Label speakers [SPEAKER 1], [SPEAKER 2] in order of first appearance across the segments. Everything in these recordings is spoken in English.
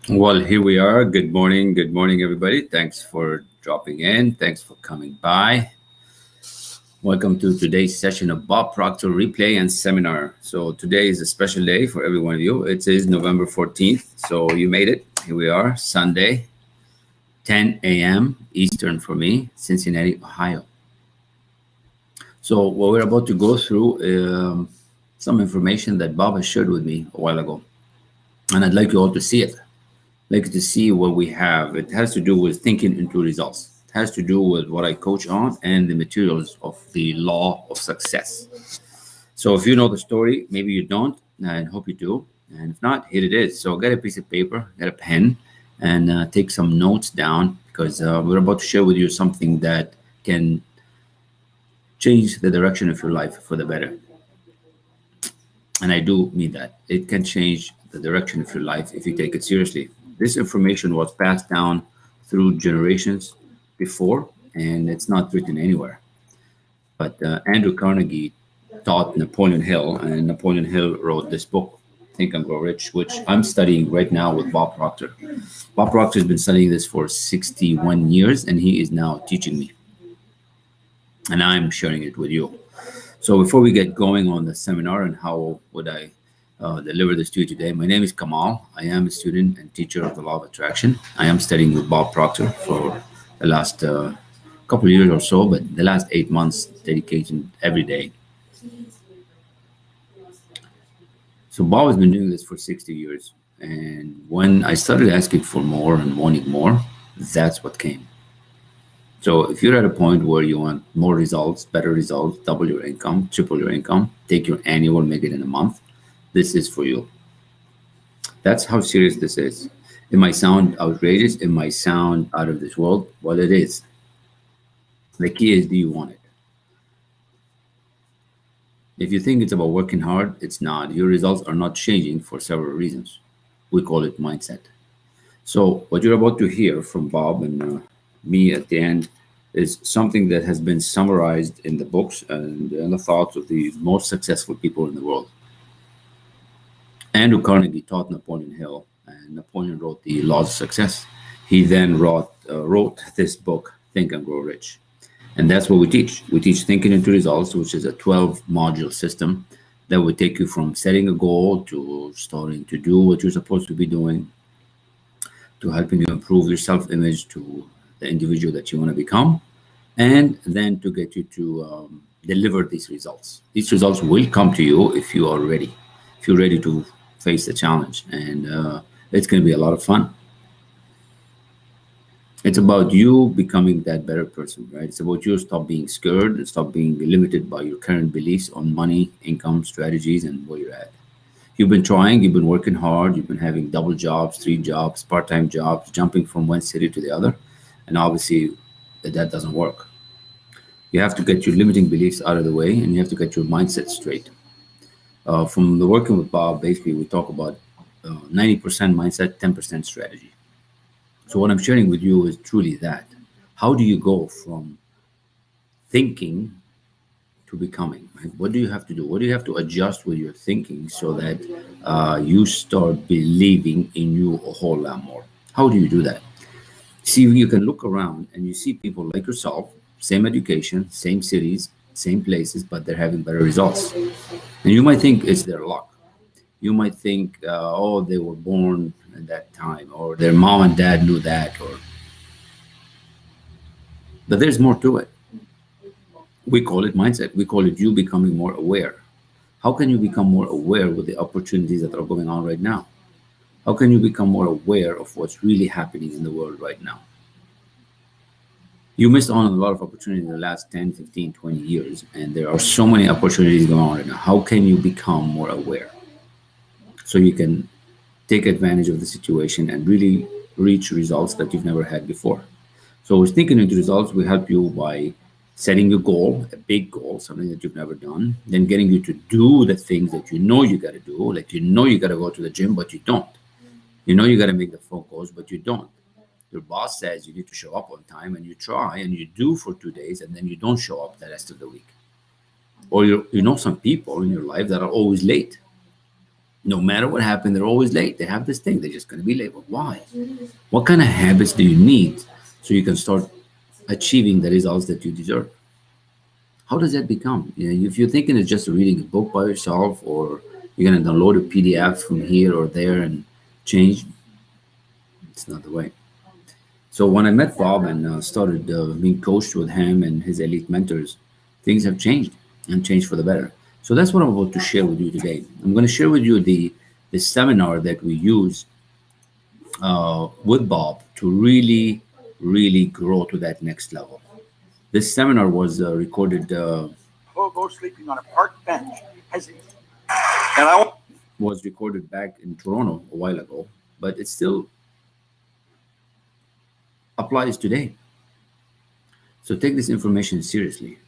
[SPEAKER 1] Well, here we are. Good morning. Good morning, everybody. Thanks for dropping in. Thanks for coming by. Welcome to today's session of Bob Proctor Replay and Seminar. So, today is a special day for every one of you. It is November 14th. So, you made it. Here we are, Sunday, 10 a.m. Eastern for me, Cincinnati, Ohio. So, what we're about to go through some information that Bob has shared with me a while ago. And I'd like you all to see it. Like to see what we have. It has to do with thinking into results. It has to do with what I coach on and the materials of the law of success. So if you know the story, maybe you don't, and hope you do. And if not, here it is. So get a piece of paper, get a pen, and take some notes down because we're about to share with you something that can change the direction of your life for the better. And I do mean that. It can change the direction of your life if you take it seriously. This information was passed down through generations before, and it's not written anywhere. But Andrew Carnegie taught Napoleon Hill, and Napoleon Hill wrote this book, Think and Grow Rich, which I'm studying right now with Bob Proctor. Bob Proctor has been studying this for 61 years, and he is now teaching me. And I'm sharing it with you. So before we get going on the seminar and how would I deliver this to you today, my name is Kamal. I am a student and teacher of the law of attraction. I am studying with Bob Proctor for the last couple of years or so, but the last 8 months dedicated every day. So Bob has been doing this for 60 years. And when I started asking for more and wanting more, that's what came. So if you're at a point where you want more results, better results, double your income, triple your income, take your annual, make it in a month, this is for you. That's how serious this is. It might sound outrageous. It might sound out of this world. Well, it is. The key is, do you want it? If you think it's about working hard, it's not. Your results are not changing for several reasons. We call it mindset. So what you're about to hear from Bob and me at the end is something that has been summarized in the books and in the thoughts of the most successful people in the world. Andrew Carnegie taught Napoleon Hill, and Napoleon wrote the Laws of Success. He then wrote this book, Think and Grow Rich. And that's what we teach. We teach thinking into results, which is a 12-module system that would take you from setting a goal to starting to do what you're supposed to be doing, to helping you improve your self-image to the individual that you want to become, and then to get you to deliver these results. These results will come to you if you are ready, if you're ready to face the challenge, and it's going to be a lot of fun. It's about you becoming that better person, right? It's about you stop being scared and stop being limited by your current beliefs on money, income, strategies, and where you're at. You've been trying, you've been working hard, you've been having double jobs, 3 jobs, part-time jobs, jumping from one city to the other, and obviously that doesn't work. You have to get your limiting beliefs out of the way, and you have to get your mindset straight. From the working with Bob, basically we talk about 90% mindset, 10% strategy. So what I'm sharing with you is truly that. How do you go from thinking to becoming? Right? What do you have to do? What do you have to adjust with your thinking so that you start believing in you a whole lot more? How do you do that? See, you can look around and you see people like yourself, same education, same cities, same places, but they're having better results. And you might think it's their luck. You might think, oh, they were born at that time, or their mom and dad knew that, but there's more to it. We call it mindset. We call it you becoming more aware. How can you become more aware with the opportunities that are going on right now? How can you become more aware of what's really happening in the world right now? You missed on a lot of opportunities in the last 10, 15, 20 years, and there are so many opportunities going on right now. How can you become more aware so you can take advantage of the situation and really reach results that you've never had before? So with thinking into results, we help you by setting a goal, a big goal, something that you've never done, then getting you to do the things that you know you got to do. Like, you got to go to the gym, but you don't. You got to make the phone calls, but you don't. Your boss says you need to show up on time, and you try and you do for 2 days, and then you don't show up the rest of the week. Or you know some people in your life that are always late. No matter what happened, they're always late. They have this thing, they're just going to be late. But why? What kind of habits do you need so you can start achieving the results that you deserve? How does that become? If you're thinking it's just reading a book by yourself, or you're going to download a PDF from here or there and change, it's not the way. So when I met Bob and started being coached with him and his elite mentors, things have changed and changed for the better. So that's what I'm about to share with you today. I'm going to share with you the seminar that we use with Bob to really grow to that next level. This seminar was recorded.
[SPEAKER 2] Hobo sleeping on a park bench. And I
[SPEAKER 1] was recorded back in Toronto a while ago, but it still applies today. So take this information seriously,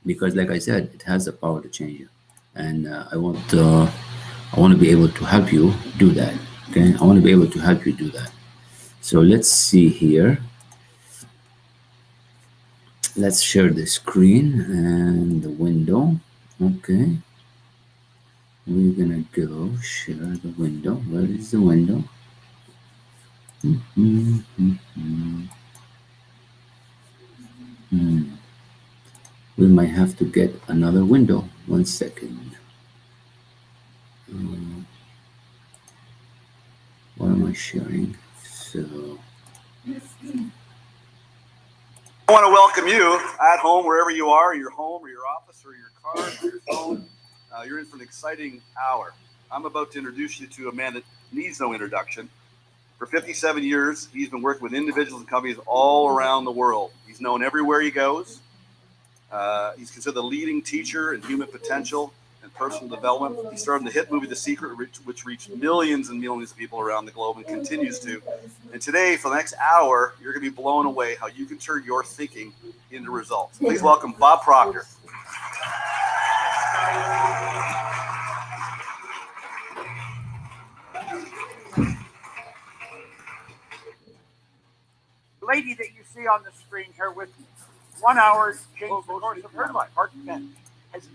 [SPEAKER 1] because, like I said, it has the power to change you, and I want to be able to help you do that. Okay, I want to be able to help you do that. So let's see here. Let's share the screen and the window. Okay, we're gonna go share the window. Where is the window? We might have to get another window. 1 second. What am I sharing? So
[SPEAKER 2] I want to welcome you at home, wherever you are, your home or your office or your car or your phone. You're in for an exciting hour. I'm about to introduce you to a man that needs no introduction. For 57 years, he's been working with individuals and companies all around the world. He's known everywhere he goes. He's considered the leading teacher in human potential and personal development. He starred in the hit movie The Secret, which reached millions and millions of people around the globe and continues to. And today, for the next hour, you're going to be blown away how you can turn your thinking into results. Please welcome Bob Proctor.
[SPEAKER 3] The lady that you see on the screen here with me, 1 hour changed the course of her life.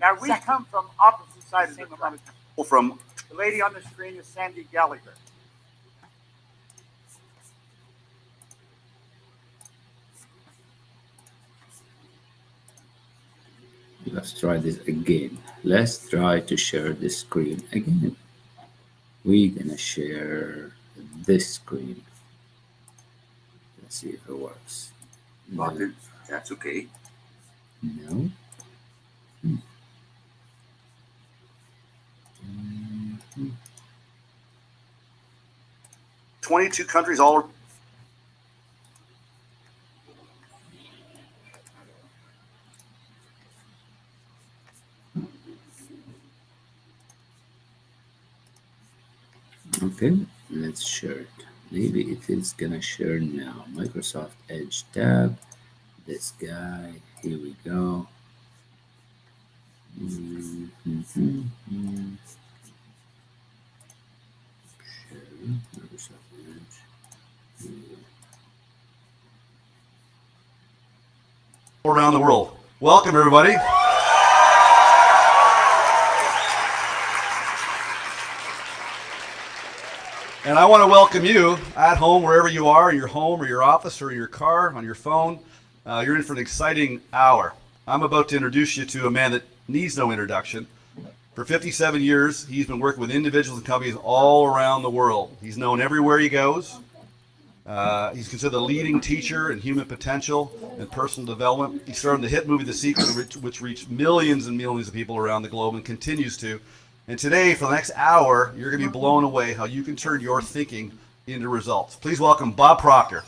[SPEAKER 3] Now, we come from opposite sides of the tracks.
[SPEAKER 2] From
[SPEAKER 3] The lady on the screen is Sandy Gallagher.
[SPEAKER 1] let's try this again. Let's try to share this screen again. We're gonna share this screen. Let's see if it works.
[SPEAKER 2] Proctor, that's okay.
[SPEAKER 1] No.
[SPEAKER 2] 22 countries all.
[SPEAKER 1] Okay, let's share it. Maybe it is gonna share now. Microsoft Edge tab. This guy. Here we go. Share Microsoft Edge.
[SPEAKER 2] Around the world. Welcome, everybody. And I want to welcome you at home, wherever you are, your home or your office or your car, on your phone. You're in for an exciting hour. I'm about to introduce you to a man that needs no introduction. For 57 years, he's been working with individuals and companies all around the world. He's known everywhere he goes. He's considered the leading teacher in human potential and personal development. He starred in the hit movie The Secret, which reached millions and millions of people around the globe and continues to. And today, for the next hour, you're going to be blown away how you can turn your thinking into results. Please welcome Bob Proctor.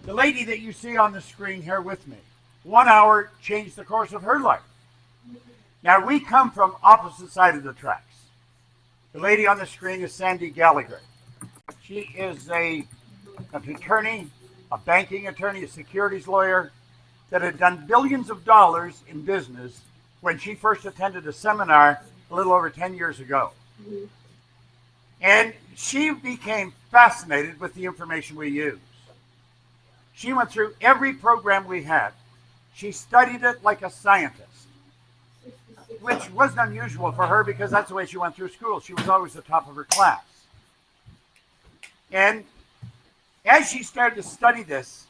[SPEAKER 3] The lady that you see on the screen here with me, 1 hour changed the course of her life. Now, we come from opposite sides of the tracks. The lady on the screen is Sandy Gallagher. She is an attorney, a banking attorney, a securities lawyer that had done billions of dollars in business when she first attended a seminar a little over 10 years ago. And she became fascinated with the information we use. She went through every program we had. She studied it like a scientist, which wasn't unusual for her because that's the way she went through school. She was always the top of her class. And as she started to study this,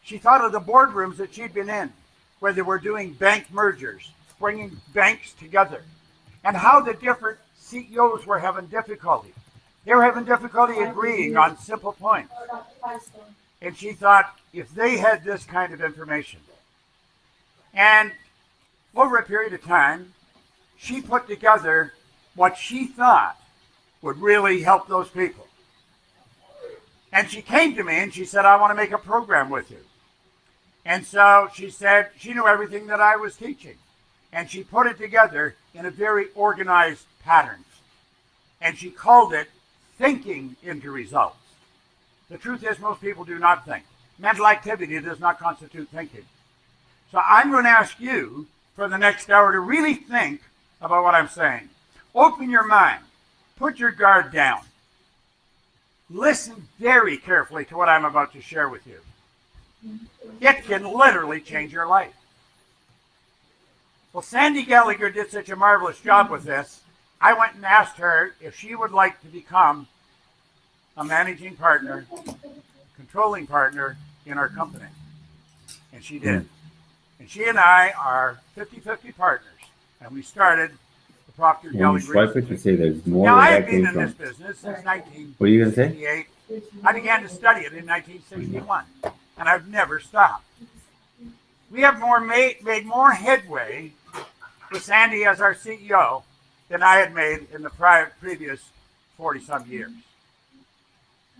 [SPEAKER 3] she thought of the boardrooms that she'd been in, where they were doing bank mergers, bringing banks together, and how the different CEOs were having difficulty. They were having difficulty agreeing on simple points. And she thought, if they had this kind of information. And over a period of time, she put together what she thought would really help those people. And she came to me and she said, I want to make a program with you. And so she said she knew everything that I was teaching. And she put it together in a very organized pattern. And she called it Thinking into Results. The truth is, most people do not think. Mental activity does not constitute thinking. So I'm going to ask you for the next hour to really think about what I'm saying. Open your mind. Put your guard down. Listen very carefully to what I'm about to share with you. It can literally change your life. Well, Sandy Gallagher did such a marvelous job with this. I went and asked her if she would like to become a managing partner, controlling partner in our company. And she did. And she and I are 50-50 partners. And we started the Proctor Gallagher.
[SPEAKER 1] Why would you say there's more?
[SPEAKER 3] Now, I
[SPEAKER 1] where
[SPEAKER 3] have
[SPEAKER 1] that
[SPEAKER 3] been
[SPEAKER 1] came
[SPEAKER 3] in
[SPEAKER 1] from?
[SPEAKER 3] this business since 1968.
[SPEAKER 1] What are you going to say?
[SPEAKER 3] I began to study it in 1961, and I've never stopped. We have made more headway with Sandy as our CEO than I had made in the previous 40-some years.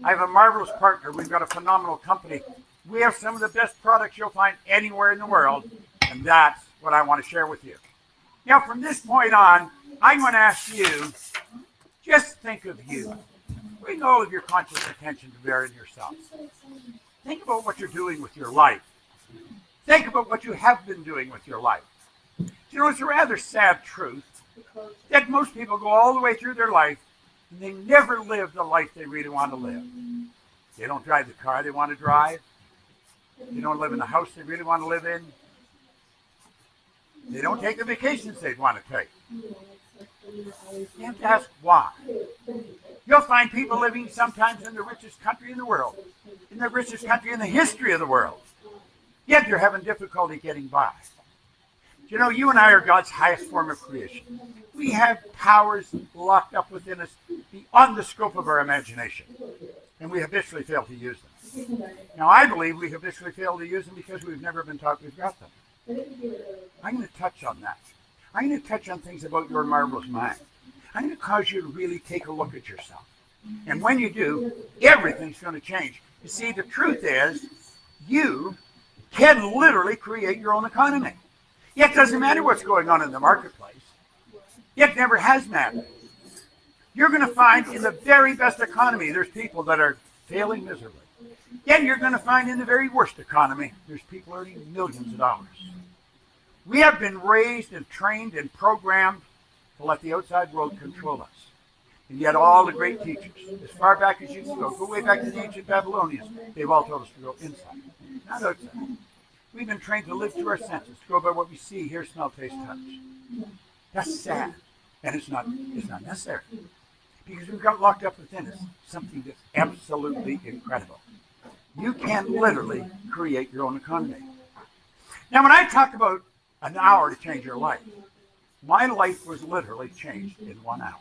[SPEAKER 3] I have a marvelous partner. We've got a phenomenal company. We have some of the best products you'll find anywhere in the world, and that's what I want to share with you. Now, from this point on, I'm going to ask you, just think of you. Bring all of your conscious attention to bear in yourself. Think about what you're doing with your life. Think about what you have been doing with your life. You know, it's a rather sad truth that most people go all the way through their life and they never live the life they really want to live. They don't drive the car they want to drive. They don't live in the house they really want to live in. They don't take the vacations they'd want to take. You have to ask why. You'll find people living sometimes in the richest country in the world, in the richest country in the history of the world, yet they're having difficulty getting by. You know, you and I are God's highest form of creation. We have powers locked up within us beyond the scope of our imagination, and we habitually fail to use them. Now, I believe we habitually fail to use them because we've never been taught we've got them. I'm going to touch on that. I'm going to touch on things about your marvelous mind. I'm going to cause you to really take a look at yourself. And when you do, everything's going to change. You see, the truth is, you can literally create your own economy. It doesn't matter what's going on in the marketplace. It never has mattered. You're going to find in the very best economy, there's people that are failing miserably. Yet you're going to find in the very worst economy, there's people earning millions of dollars. We have been raised and trained and programmed to let the outside world control us. And yet all the great teachers, as far back as you can go way back to the ancient Babylonians, they've all told us to go inside, not outside. We've been trained to live through our senses, to go by what we see, hear, smell, taste, touch. That's sad, and it's not necessary. Because we've got locked up within us something that's absolutely incredible. You can literally create your own economy. Now, when I talk about an hour to change your life, my life was literally changed in 1 hour.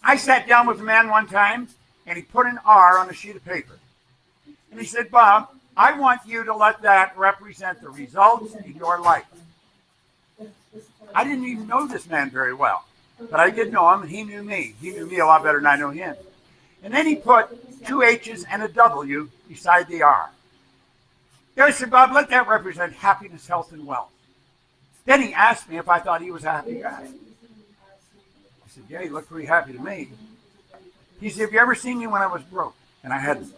[SPEAKER 3] I sat down with a man one time, and he put an R on a sheet of paper. And he said, Bob, I want you to let that represent the results in your life. I didn't even know this man very well, but I did know him, and he knew me. He knew me a lot better than I know him. And then he put 2 H's and a W beside the R. Then I said, Bob, let that represent happiness, health, and wealth. Then he asked me if I thought he was a happy guy. I said, yeah, he looked pretty happy to me. He said, have you ever seen me when I was broke? And I hadn't.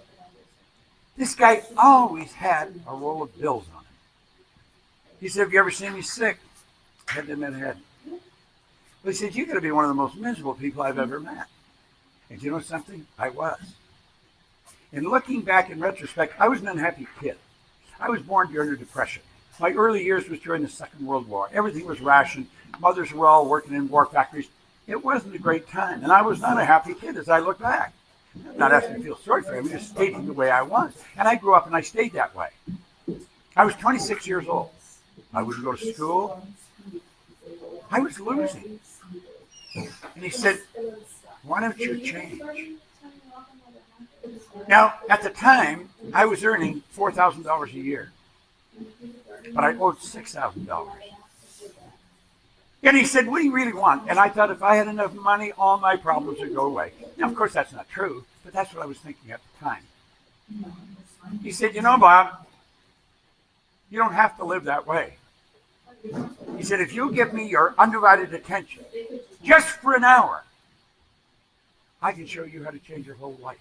[SPEAKER 3] This guy always had a roll of bills on him. He said, have you ever seen me sick? I had to admit I hadn't. But he said, you're going to be one of the most miserable people I've ever met. And you know something? I was. And looking back in retrospect, I was an unhappy kid. I was born during the Depression. My early years was during the Second World War. Everything was rationed. Mothers were all working in war factories. It wasn't a great time, and I was not a happy kid as I look back. I'm not asking to feel sorry for him, I'm just stating the way I was. And I grew up and I stayed that way. I was 26 years old. I wouldn't go to school. I was losing. And he said, why don't you change? Now, at the time, I was earning $4,000 a year, but I owed $6,000. And he said, what do you really want? And I thought if I had enough money, all my problems would go away. Now, of course, that's not true, but that's what I was thinking at the time. He said, you know, Bob, you don't have to live that way. He said, if you give me your undivided attention, just for an hour, I can show you how to change your whole life.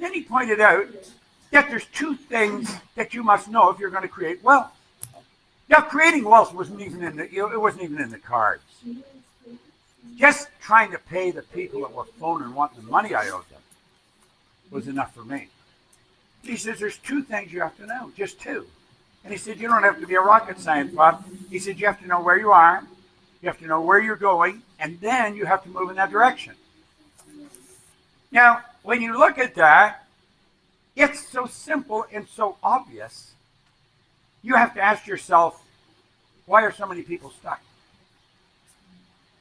[SPEAKER 3] Then he pointed out that there's two things that you must know if you're going to create wealth. Now, creating wealth wasn't even in the cards. Just trying to pay the people that were phoning wanting the money I owed them was enough for me. He says, there's two things you have to know, just two. And he said, you don't have to be a rocket science, Bob. He said, you have to know where you are, you have to know where you're going, and then you have to move in that direction. Now, when you look at that, it's so simple and so obvious. You have to ask yourself, why are so many people stuck?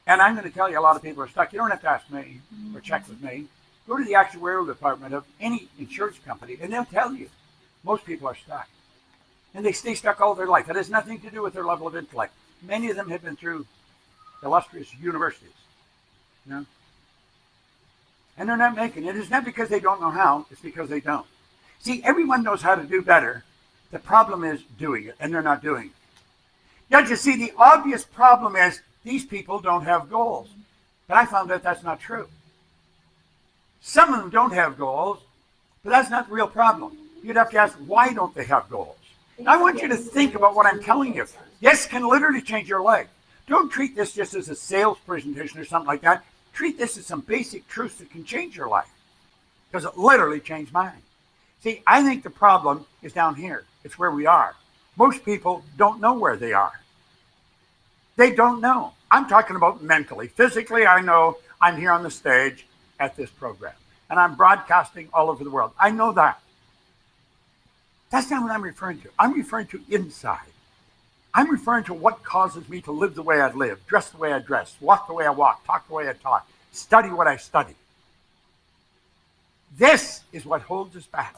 [SPEAKER 3] And I'm going to tell you a lot of people are stuck. You don't have to ask me or check with me. Go to the actuarial department of any insurance company, and they'll tell you most people are stuck. And they stay stuck all their life. It has nothing to do with their level of intellect. Many of them have been through illustrious universities. You know? And they're not making it. It's not because they don't know how, it's because they don't. See, everyone knows how to do better. The problem is doing it, and they're not doing it. Don't you see, the obvious problem is these people don't have goals. But I found out that's not true. Some of them don't have goals, but that's not the real problem. You'd have to ask, why don't they have goals? And I want you to think about what I'm telling you. This can literally change your life. Don't treat this just as a sales presentation or something like that. Treat this as some basic truths that can change your life. Because it literally changed mine. See, I think the problem is down here. It's where we are. Most people don't know where they are. They don't know. I'm talking about mentally. Physically, I know I'm here on the stage at this program. And I'm broadcasting all over the world. I know that. That's not what I'm referring to. I'm referring to inside. I'm referring to what causes me to live the way I live, dress the way I dress, walk the way I walk, talk the way I talk, study what I study. This is what holds us back.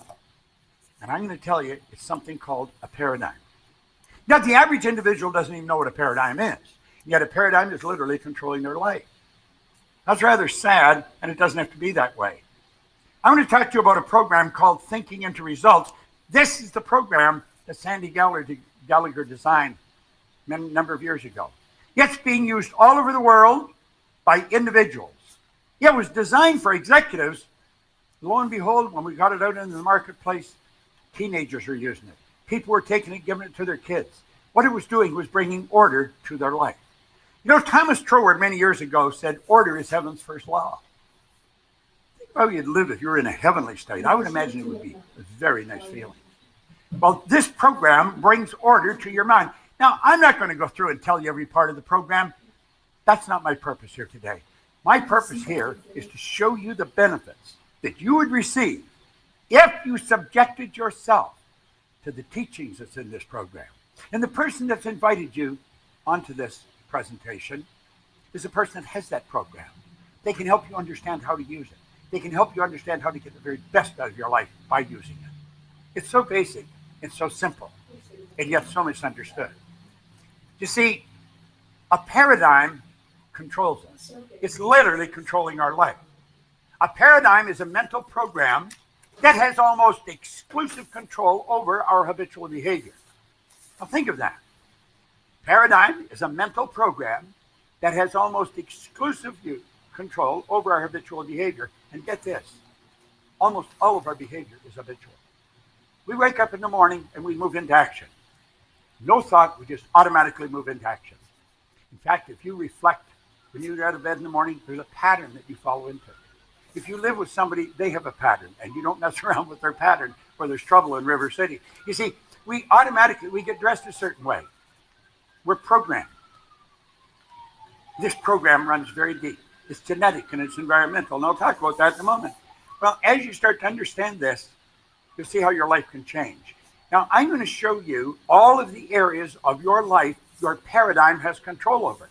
[SPEAKER 3] And I'm going to tell you, it's something called a paradigm. Now, the average individual doesn't even know what a paradigm is. Yet a paradigm is literally controlling their life. That's rather sad, and it doesn't have to be that way. I'm going to talk to you about a program called Thinking into Results. This is the program that Sandy Gallagher designed a number of years ago. It's being used all over the world by individuals. It was designed for executives. Lo and behold, when we got it out into the marketplace, teenagers were using it. People were taking it, giving it to their kids. What it was doing was bringing order to their life. You know, Thomas Troward many years ago said, order is heaven's first law. Think how you'd live if you were in a heavenly state. I would imagine it would be a very nice feeling. Well, this program brings order to your mind. Now, I'm not going to go through and tell you every part of the program. That's not my purpose here today. My purpose here is to show you the benefits that you would receive if you subjected yourself to the teachings that's in this program. And the person that's invited you onto this presentation is a person that has that program. They can help you understand how to use it. They can help you understand how to get the very best out of your life by using it. It's so basic, it's so simple, and yet so misunderstood. You see, a paradigm controls us. It's literally controlling our life. A paradigm is a mental program that has almost exclusive control over our habitual behavior. Now think of that. Paradigm is a mental program that has almost exclusive control over our habitual behavior. And get this, almost all of our behavior is habitual. We wake up in the morning and we move into action. No thought, we just automatically move into action. In fact, if you reflect when you get out of bed in the morning, there's a pattern that you follow into. If you live with somebody, they have a pattern, and you don't mess around with their pattern, or there's trouble in River City. You see, we get dressed a certain way. We're programmed. This program runs very deep. It's genetic and it's environmental, and I'll talk about that in a moment. Well, as you start to understand this, you'll see how your life can change. Now, I'm going to show you all of the areas of your life your paradigm has control over.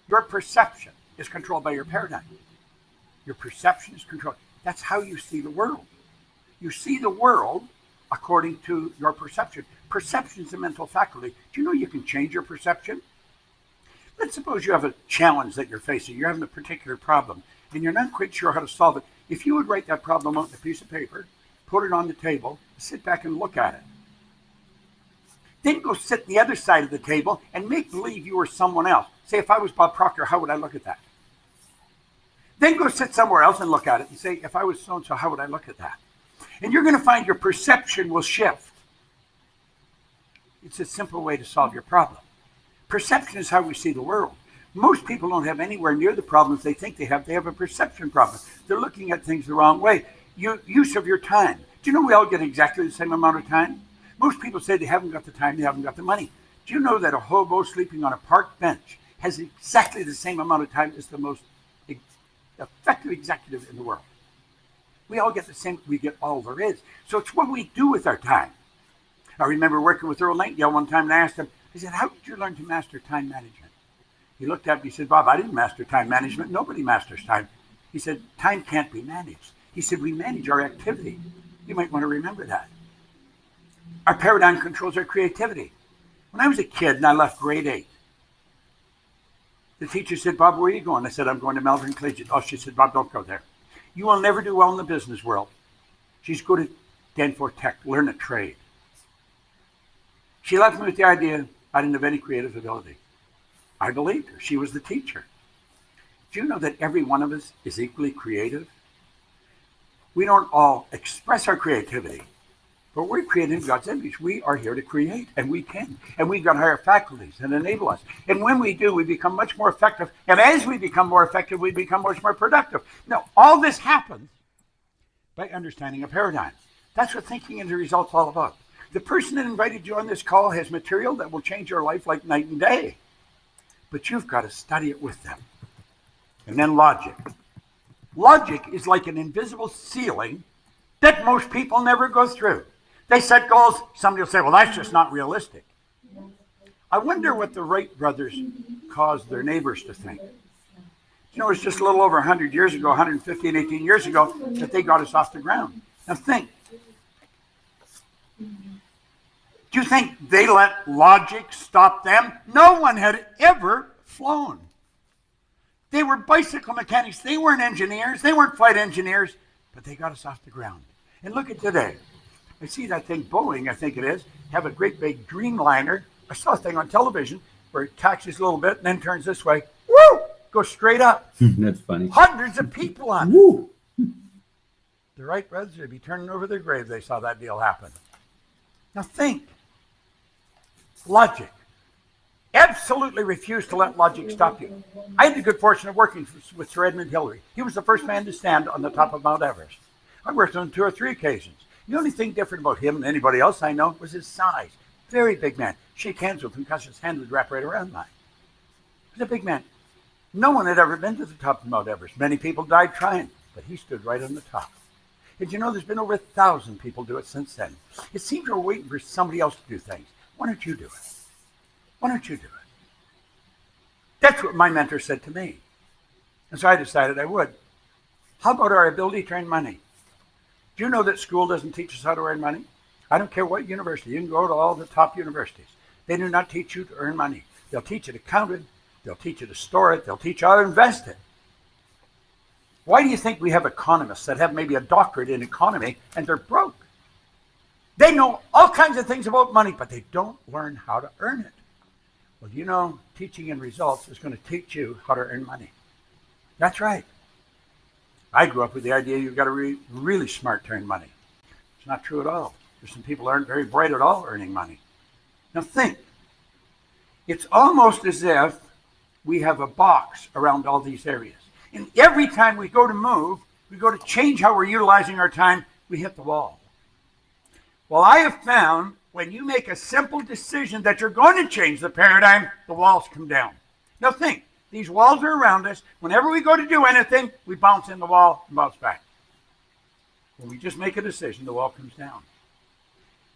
[SPEAKER 3] Your perception is controlled by your paradigm. Your perception is controlled. That's how you see the world. You see the world according to your perception. Perception is a mental faculty. Do you know you can change your perception? Let's suppose you have a challenge that you're facing. You're having a particular problem, and you're not quite sure how to solve it. If you would write that problem out on a piece of paper, put it on the table, sit back and look at it. Then go sit the other side of the table and make believe you were someone else. Say, if I was Bob Proctor, how would I look at that? Then go sit somewhere else and look at it and say, if I was so-and-so, how would I look at that? And you're going to find your perception will shift. It's a simple way to solve your problem. Perception is how we see the world. Most people don't have anywhere near the problems they think they have. They have a perception problem. They're looking at things the wrong way. Use of your time. Do you know we all get exactly the same amount of time? Most people say they haven't got the time, they haven't got the money. Do you know that a hobo sleeping on a park bench has exactly the same amount of time as the most effective executive in the world? We all get the same, we get all there is. So it's what we do with our time. I remember working with Earl Nightingale one time and I asked him, I said, how did you learn to master time management? He looked at me and said, Bob, I didn't master time management. Nobody masters time. He said, time can't be managed. He said, we manage our activity. You might want to remember that. Our paradigm controls our creativity. When I was a kid and I left grade 8, the teacher said, Bob, where are you going? I said, I'm going to Melbourne Collegiate. Oh, she said, Bob, don't go there. You will never do well in the business world. She's go to Danforth Tech, learn a trade. She left me with the idea I didn't have any creative ability. I believed her. She was the teacher. Do you know that every one of us is equally creative? We don't all express our creativity, but we're created in God's image. We are here to create, and we can. And we've got higher faculties that enable us. And when we do, we become much more effective. And as we become more effective, we become much more productive. Now, all this happens by understanding a paradigm. That's what thinking and the results all about. The person that invited you on this call has material that will change your life like night and day. But you've got to study it with them. And then logic. Logic is like an invisible ceiling that most people never go through. They set goals. Somebody will say, well, that's just not realistic. I wonder what the Wright brothers caused their neighbors to think. You know, it's just a little over 100 years ago, 115, 18 years ago, that they got us off the ground. Now think. Do you think they let logic stop them? No one had ever flown. They were bicycle mechanics. They weren't engineers. They weren't flight engineers, but they got us off the ground. And look at today. I see that thing, Boeing, I think it is, have a great big Dreamliner. I saw a thing on television where it taxis a little bit and then turns this way. Woo! Goes straight up.
[SPEAKER 1] That's funny.
[SPEAKER 3] Hundreds of people on it.
[SPEAKER 1] Woo!
[SPEAKER 3] The Wright brothers would be turning over their grave if they saw that deal happen. Now think. Logic. Absolutely refuse to let logic stop you. I had the good fortune of working with Sir Edmund Hillary. He was the first man to stand on the top of Mount Everest. I worked on 2 or 3 occasions. The only thing different about him and anybody else I know was his size. Very big man. Shake hands with him because his hand would wrap right around mine. He was a big man. No one had ever been to the top of Mount Everest. Many people died trying, but he stood right on the top. And you know, there's been over 1,000 people do it since then. It seems we're waiting for somebody else to do things. Why don't you do it? Why don't you do it? That's what my mentor said to me. And so I decided I would. How about our ability to earn money? Do you know that school doesn't teach us how to earn money? I don't care what university. You can go to all the top universities. They do not teach you to earn money. They'll teach you to count it. They'll teach you to store it. They'll teach you how to invest it. Why do you think we have economists that have maybe a doctorate in economy and they're broke? They know all kinds of things about money, but they don't learn how to earn it. Well, you know, teaching and results is going to teach you how to earn money. That's right. I grew up with the idea you've got to be really smart to earn money. It's not true at all. There's some people that aren't very bright at all earning money. Now think. It's almost as if we have a box around all these areas. And every time we go to move, we go to change how we're utilizing our time, we hit the wall. Well, I have found when you make a simple decision that you're going to change the paradigm, the walls come down. Now think, these walls are around us. Whenever we go to do anything, we bounce in the wall and bounce back. When we just make a decision, the wall comes down.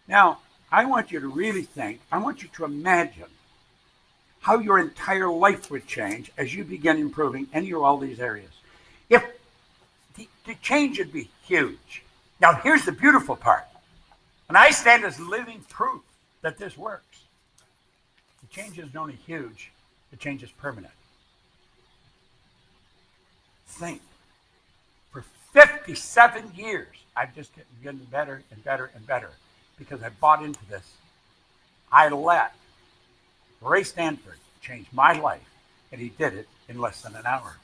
[SPEAKER 3] Now, I want you to really think, I want you to imagine how your entire life would change as you begin improving any or all these areas. If the change would be huge. Now, here's the beautiful part. And I stand as living proof that this works. The change isn't only huge, the change is permanent. Think. For 57 years, I've just getting better and better and better because I bought into this. I let Ray Stanford change my life, and he did it in less than an hour.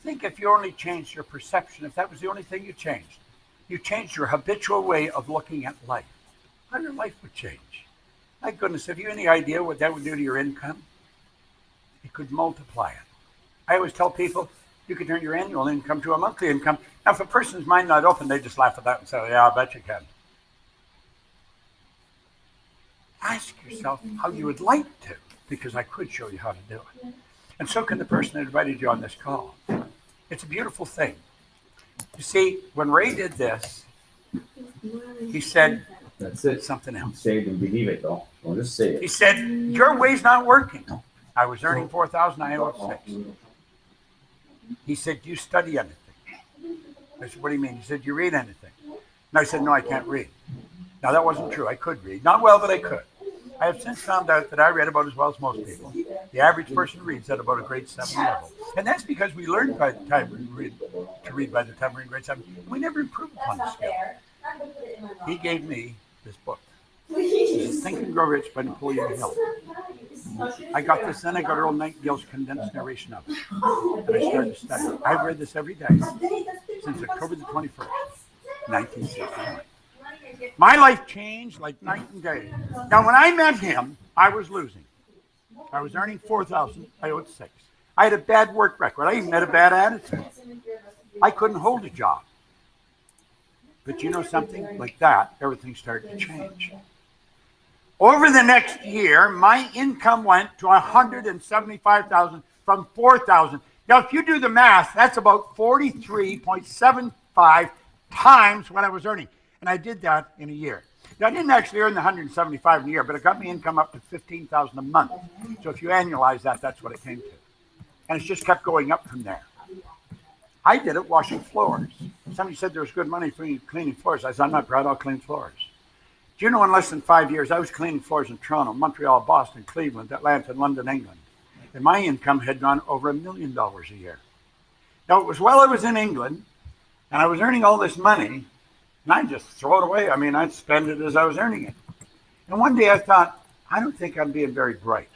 [SPEAKER 3] Think if you only changed your perception, if that was the only thing you changed your habitual way of looking at life, how your life would change. My goodness, have you any idea what that would do to your income? It could multiply it. I always tell people, you could turn your annual income to a monthly income. Now, if a person's mind not open, they just laugh at that and say, yeah, I bet you can. Ask yourself how you would like to, because I could show you how to do it. And so can the person that invited you on this call. It's a beautiful thing. You see, when Ray did this, he said,
[SPEAKER 1] That's it.
[SPEAKER 3] Something else.
[SPEAKER 1] Say it and believe it, though. Don't just say
[SPEAKER 3] He
[SPEAKER 1] it.
[SPEAKER 3] said, your way's not working. I was earning $4,000, I owed $6,000. He said, do you study anything? I said, what do you mean? He said, do you read anything? And I said, no, I can't read. Now, that wasn't true. I could read. Not well, but I could. I have since found out that I read about as well as most people. The average person reads at about a grade 7 level. And that's because we learned by the time we read by the time we're in grade 7. We never improved upon the skill. He gave me this book. This is Think and Grow Rich by Napoleon Hill. I got this, then I got Earl Nightingale's condensed narration of it. And I started to study it. I've read this every day since October the 21st, 1961. My life changed like night and day. Now, when I met him, I was losing. I was earning $4,000. I owed $6,000. I had a bad work record. I even had a bad attitude. I couldn't hold a job. But you know something? Like that, everything started to change. Over the next year, my income went to $175,000 from $4,000. Now, if you do the math, that's about 43.75 times what I was earning. And I did that in a year. Now, I didn't actually earn the $175,000 in a year, but it got me income up to $15,000 a month. So if you annualize that, that's what it came to. And it's just kept going up from there. I did it washing floors. Somebody said there was good money for cleaning floors. I said, I'm not proud, I'll clean floors. Do you know in less than 5 years, I was cleaning floors in Toronto, Montreal, Boston, Cleveland, Atlanta, and London, England. And my income had gone over $1 million a year. Now, it was while I was in England, and I was earning all this money, and I'd just throw it away. I mean, I'd spend it as I was earning it. And one day I thought, I don't think I'm being very bright.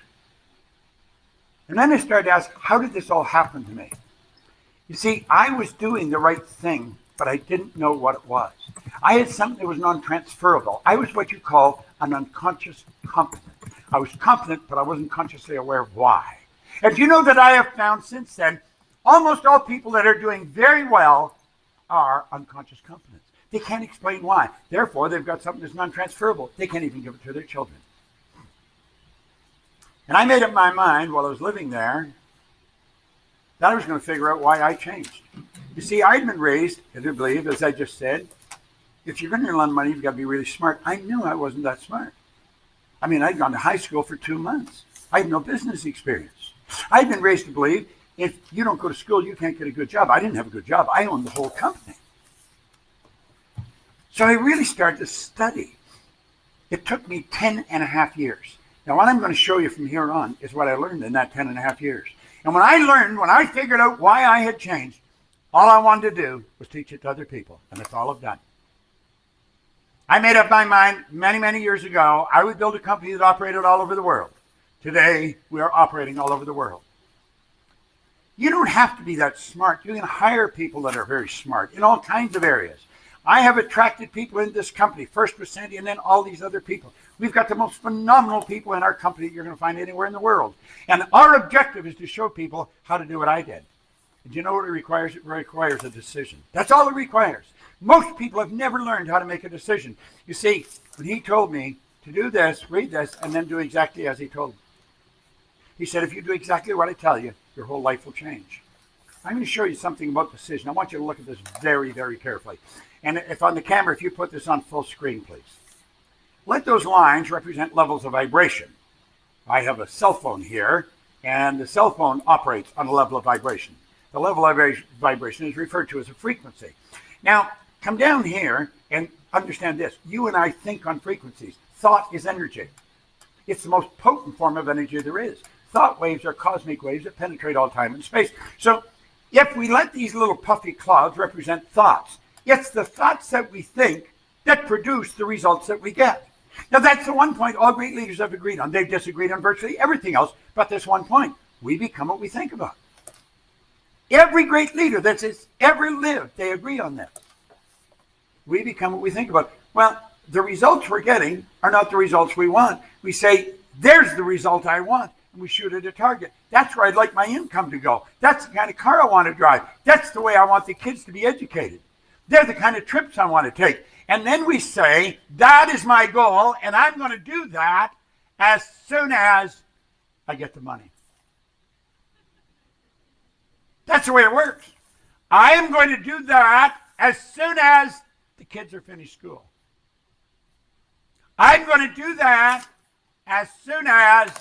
[SPEAKER 3] And then I started to ask, how did this all happen to me? You see, I was doing the right thing, but I didn't know what it was. I had something that was non-transferable. I was what you call an unconscious competent. I was competent, but I wasn't consciously aware of why. And you know that I have found since then, almost all people that are doing very well are unconscious competents. They can't explain why. Therefore, they've got something that's non-transferable. They can't even give it to their children. And I made up my mind while I was living there that I was going to figure out why I changed. You see, I'd been raised, as I believe, as I just said, if you're going to earn a lot of money, you've got to be really smart. I knew I wasn't that smart. I mean, I'd gone to high school for 2 months. I had no business experience. I'd been raised to believe if you don't go to school, you can't get a good job. I didn't have a good job. I owned the whole company. So I really started to study. It took me 10 and a half years. Now, what I'm going to show you from here on is what I learned in that 10 and a half years. And when I figured out why I had changed, all I wanted to do was teach it to other people. And that's all I've done. I made up my mind many, many years ago, I would build a company that operated all over the world. Today, we are operating all over the world. You don't have to be that smart. You can hire people that are very smart in all kinds of areas. I have attracted people in this company, first with Sandy and then all these other people. We've got the most phenomenal people in our company you're going to find anywhere in the world. And our objective is to show people how to do what I did. And do you know what it requires? It requires a decision. That's all it requires. Most people have never learned how to make a decision. You see, when he told me to do this, read this, and then do exactly as he told me. He said, if you do exactly what I tell you, your whole life will change. I'm going to show you something about decision. I want you to look at this very, very carefully. And if on the camera, if you put this on full screen, please. Let those lines represent levels of vibration. I have a cell phone here, and the cell phone operates on a level of vibration. The level of vibration is referred to as a frequency. Now, come down here and understand this. You and I think on frequencies. Thought is energy. It's the most potent form of energy there is. Thought waves are cosmic waves that penetrate all time and space. So if we let these little puffy clouds represent thoughts, it's the thoughts that we think that produce the results that we get. Now, that's the one point all great leaders have agreed on. They've disagreed on virtually everything else, but this one point. We become what we think about. Every great leader that's ever lived, they agree on this. We become what we think about. Well, the results we're getting are not the results we want. We say, there's the result I want, and we shoot at a target. That's where I'd like my income to go. That's the kind of car I want to drive. That's the way I want the kids to be educated. They're the kind of trips I want to take. And then we say, that is my goal, and I'm going to do that as soon as I get the money. That's the way it works. I am going to do that as soon as the kids are finished school. I'm going to do that as soon as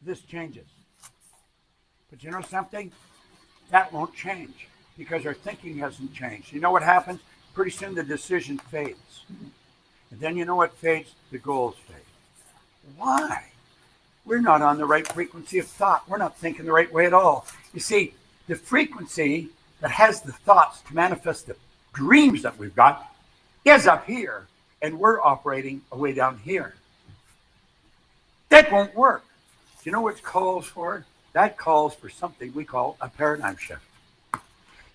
[SPEAKER 3] this changes. But you know something? That won't change because our thinking hasn't changed. You know what happens? Pretty soon the decision fades. And then you know what fades? The goals fade. Why? We're not on the right frequency of thought. We're not thinking the right way at all. You see, the frequency that has the thoughts to manifest the dreams that we've got is up here, and we're operating way down here. That won't work. Do you know what it calls for? That calls for something we call a paradigm shift.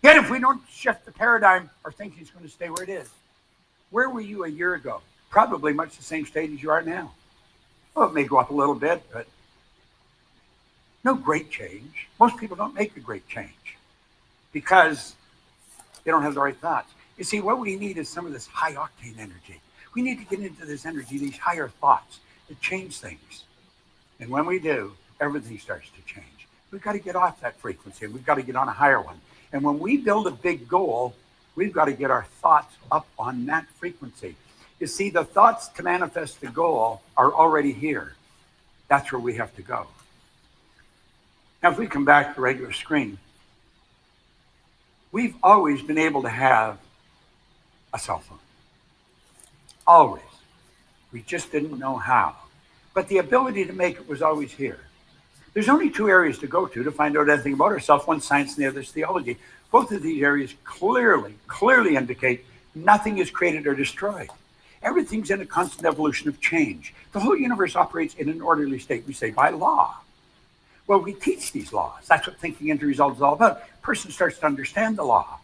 [SPEAKER 3] Yet if we don't shift the paradigm, our thinking is going to stay where it is. Where were you a year ago? Probably much the same state as you are now. Well, it may go up a little bit, but no great change. Most people don't make a great change because they don't have the right thoughts. You see, what we need is some of this high octane energy. We need to get into this energy, these higher thoughts that change things. And when we do, everything starts to change. We've got to get off that frequency and we've got to get on a higher one. And when we build a big goal, we've got to get our thoughts up on that frequency. You see, the thoughts to manifest the goal are already here. That's where we have to go. Now, if we come back to the regular screen, we've always been able to have a cell phone. Always. We just didn't know how. But the ability to make it was always here. There's only two areas to go to find out anything about ourselves. One's science and the other is theology. Both of these areas clearly indicate nothing is created or destroyed. Everything's in a constant evolution of change. The whole universe operates in an orderly state, we say, by law. Well, we teach these laws. That's what thinking into results is all about. A person starts to understand the law.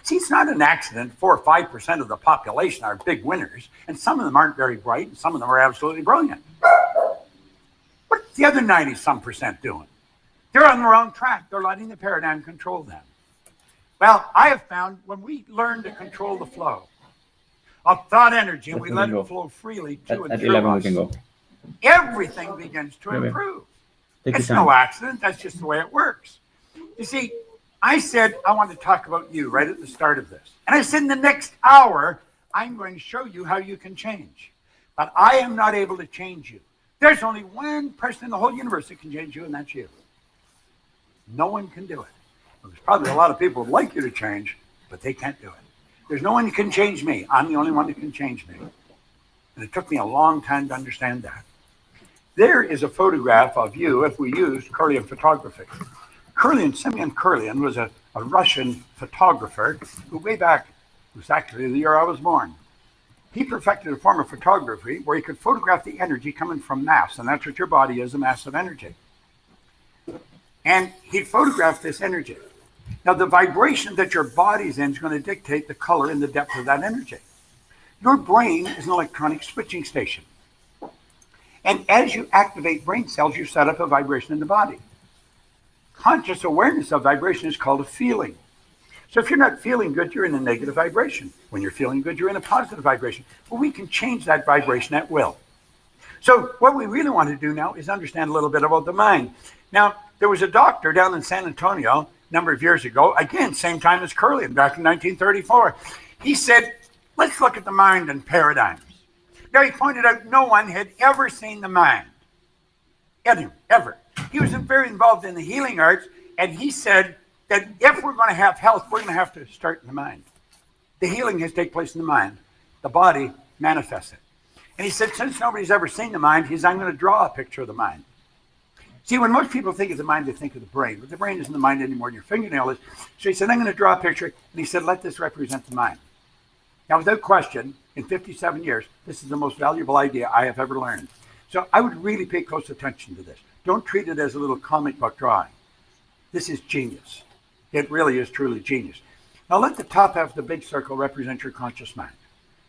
[SPEAKER 3] See, it's not an accident. 4 or 5% of the population are big winners, and some of them aren't very bright, and some of them are absolutely brilliant. What's the other 90-some% doing? They're on the wrong track. They're letting the paradigm control them. Well, I have found when we learn to control the flow of thought energy, and we let it flow freely to and through us, everything begins to improve. It's no accident. That's just the way it works. You see, I said I want to talk about you right at the start of this. And I said in the next hour, I'm going to show you how you can change. But I am not able to change you. There's only one person in the whole universe that can change you, and that's you. No one can do it. Well, there's probably a lot of people who would like you to change, but they can't do it. There's no one who can change me. I'm the only one that can change me. And it took me a long time to understand that. There is a photograph of you if we used Kirlian photography. Semyon Kirlian was a Russian photographer who way back, it was actually the year I was born. He perfected a form of photography where he could photograph the energy coming from mass, and that's what your body is, a mass of energy. And he photographed this energy. Now, the vibration that your body's in is going to dictate the color and the depth of that energy. Your brain is an electronic switching station. And as you activate brain cells, you set up a vibration in the body. conscious awareness of vibration is called a feeling. So if you're not feeling good, you're in a negative vibration. When you're feeling good, you're in a positive vibration. Well, we can change that vibration at will. So what we really want to do now is understand a little bit about the mind. Now, there was a doctor down in San Antonio a number of years ago, again, same time as Curlian, back in 1934. He said, let's look at the mind and paradigms. Now, he pointed out no one had ever seen the mind. Anyone, ever. He was very involved in the healing arts, and he said that if we're going to have health, we're going to have to start in the mind. The healing has to take place in the mind. The body manifests it. And he said, since nobody's ever seen the mind, I'm going to draw a picture of the mind. See, when most people think of the mind, they think of the brain. But the brain isn't the mind anymore than your fingernail is. So he said, I'm going to draw a picture. And he said, let this represent the mind. Now, without question, in 57 years, this is the most valuable idea I have ever learned. So I would really pay close attention to this. Don't treat it as a little comic book drawing. This is genius. It really is truly genius. Now, let the top half of the big circle represent your conscious mind.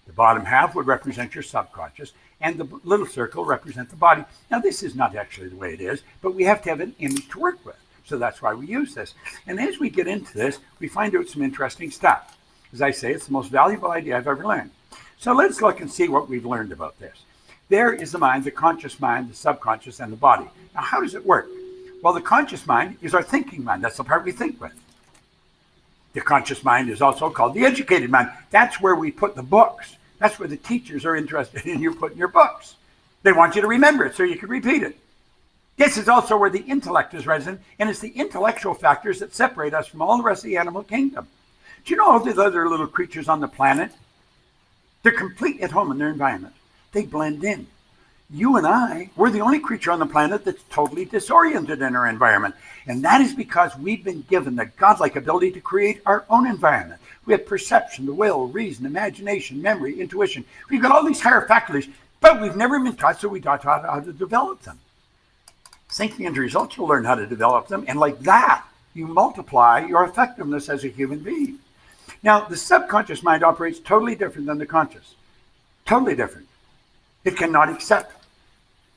[SPEAKER 3] The bottom half would represent your subconscious, and the little circle represent the body. Now, this is not actually the way it is, but we have to have an image to work with. So that's why we use this. And as we get into this, we find out some interesting stuff. As I say, it's the most valuable idea I've ever learned. So let's look and see what we've learned about this. There is the mind, the conscious mind, the subconscious, and the body. Now, how does it work? Well, the conscious mind is our thinking mind. That's the part we think with. The conscious mind is also called the educated mind. That's where we put the books. That's where the teachers are interested in you putting your books. They want you to remember it so you can repeat it. This is also where the intellect is resident, and it's the intellectual factors that separate us from all the rest of the animal kingdom. Do you know all the other little creatures on the planet? They're complete at home in their environment. They blend in. You and I, we're the only creature on the planet that's totally disoriented in our environment. And that is because we've been given the godlike ability to create our own environment. We have perception, the will, reason, imagination, memory, intuition. We've got all these higher faculties, but we've never been taught, so we taught how to develop them. Sink the end results, you'll learn how to develop them. And like that, you multiply your effectiveness as a human being. Now, the subconscious mind operates totally different than the conscious. Totally different. It cannot accept.